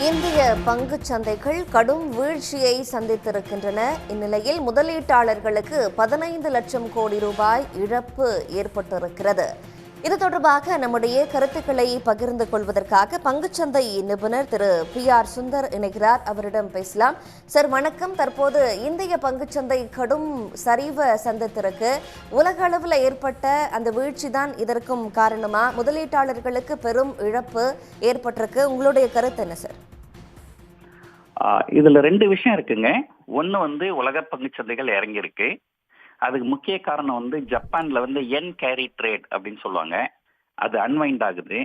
இந்திய பங்குச் சந்தைகள் கடும் வீழ்ச்சியை சந்தித்திருக்கின்றன. இந்நிலையில் முதலீட்டாளர்களுக்கு 15 லட்சம் கோடி ரூபாய் இழப்பு ஏற்பட்டிருக்கிறது. இது தொடர்பாக நம்முடைய கருத்துக்களை பகிர்ந்து கொள்வதற்காக பங்குச்சந்தை நிபுணர் திரு PR சுந்தர் இணைகிறார். அவரிடம் பேசலாம். சார் வணக்கம். தற்போது இந்திய பங்குச்சந்தை கடும் சரிவை சந்தித்திருக்கு. உலக அளவில் ஏற்பட்ட அந்த வீழ்ச்சி தான் இதற்கும் காரணமா? முதலீட்டாளர்களுக்கு பெரும் இழப்பு ஏற்பட்டிருக்கு. உங்களுடைய கருத்து என்ன சார்? இதுல ரெண்டு விஷயம் இருக்குங்க. ஒன்னு உலக பங்குச்சந்தைகள் இறங்கியிருக்கு. அதுக்கு முக்கிய காரணம் ஜப்பான்ல என் கேரி ட்ரேட் அப்படின்னு சொல்லுவாங்க. அது அன்வைண்ட் ஆகுது.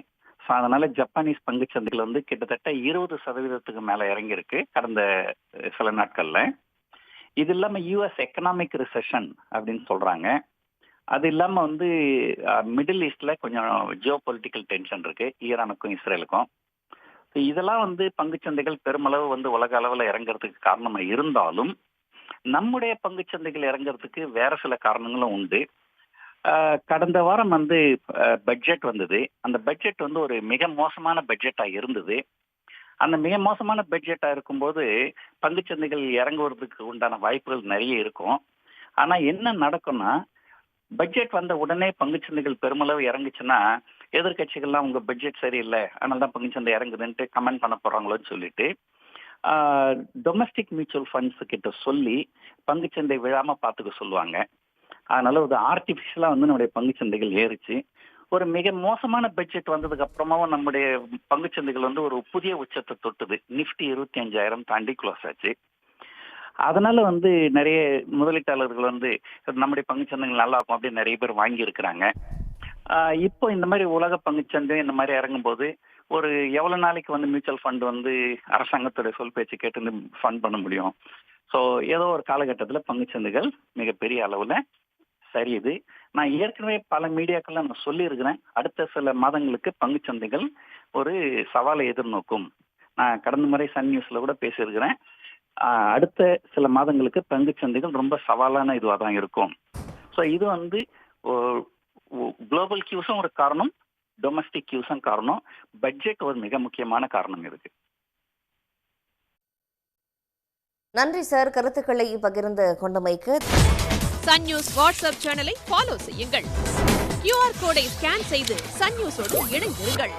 ஸோ அதனால ஜப்பானீஸ் பங்குச்சந்தைகள் கிட்டத்தட்ட 20% மேல இறங்கியிருக்கு கடந்த சில நாட்கள்ல. இது இல்லாம யூஎஸ் எக்கனாமிக் ரிசெஷன் அப்படின்னு சொல்றாங்க. அது இல்லாம மிடில் ஈஸ்ட்ல கொஞ்சம் ஜியோ பொலிட்டிக்கல் டென்ஷன் இருக்கு, ஈரானுக்கும் இஸ்ரேலுக்கும். இதெல்லாம் பங்குச்சந்தைகள் பெருமளவு உலக அளவில் இறங்குறதுக்கு காரணமா இருந்தாலும் நம்முடைய பங்குச்சந்தைகள் இறங்குறதுக்கு வேற சில காரணங்களும் உண்டு. கடந்த வாரம் பட்ஜெட் வந்தது. அந்த பட்ஜெட் ஒரு மிக மோசமான பட்ஜெட்டா இருந்தது. அந்த மிக மோசமான பட்ஜெட்டா இருக்கும்போது பங்குச்சந்தைகள் இறங்குவதற்கு உண்டான வாய்ப்புகள் நிறைய இருக்கும். ஆனா என்ன நடக்கும்னா, பட்ஜெட் வந்த உடனே பங்குச்சந்தைகள் பெருமளவு இறங்குச்சுன்னா எதிர்கட்சிகள்லாம் உங்க பட்ஜெட் சரியில்லை, அதனால தான் பங்குச்சந்தை இறங்குதுன்ட்டு கமெண்ட் பண்ண போறாங்களோன்னு சொல்லிட்டு டொமஸ்டிக் மியூச்சுவல் ஃபண்ட்ஸ் கிட்ட சொல்லி பங்குச்சந்தை விழாம பார்த்துக்க சொல்லுவாங்க. அதனால ஒரு ஆர்டிபிஷியலா நம்முடைய பங்குச்சந்தைகள் ஏறிச்சு. ஒரு மிக மோசமான பட்ஜெட் வந்ததுக்கு அப்புறமாவும் நம்முடைய பங்குச்சந்தைகள் ஒரு புதிய உச்சத்தை தொட்டுது. நிஃப்டி 25,000 தாண்டி க்ளோஸ் ஆச்சு. அதனால நிறைய முதலீட்டாளர்கள் நம்முடைய பங்குச்சந்தைகள் நல்லா இருக்கும் அப்படின்னு நிறைய பேர் வாங்கி இருக்கிறாங்க. இப்போ இந்த மாதிரி உலக பங்குச்சந்தை இந்த மாதிரி இறங்கும்போது ஒரு எவ்வளவு நாளைக்கு மியூச்சுவல் ஃபண்ட் அரசாங்கத்துடைய சொல் பேச்சு கேட்டு ஃபண்ட் பண்ண முடியும்? ஸோ ஏதோ ஒரு காலகட்டத்தில் பங்குச்சந்தைகள் மிகப்பெரிய அளவுல சரியுது. நான் ஏற்கனவே பல மீடியாக்கள்ல நான் சொல்லியிருக்கிறேன், அடுத்த சில மாதங்களுக்கு பங்குச்சந்தைகள் ஒரு சவாலை எதிர்நோக்கும். நான் கடந்த முறை சன் நியூஸ்ல கூட பேசியிருக்கிறேன். அடுத்த சில மாதங்களுக்கு பங்குச்சந்தைகள் ரொம்ப சவாலான இதுவாக தான் இருக்கும். ஸோ இது குளோபல் கியூஸும் ஒரு காரணம், டொமஸ்டிக் கியூஸும் காரணம், பட்ஜெட் ஒரு மிக முக்கியமான காரணம் இருக்கு. நன்றி சார், கருத்துக்களை பகிர்ந்து கொண்டமைக்கு. சன் நியூஸ் வாட்ஸ்அப் சேனலை ஃபாலோ செய்யுங்கள். QR கோடை ஸ்கேன் செய்து சன் நியூஸோடு இணைந்திருங்கள்.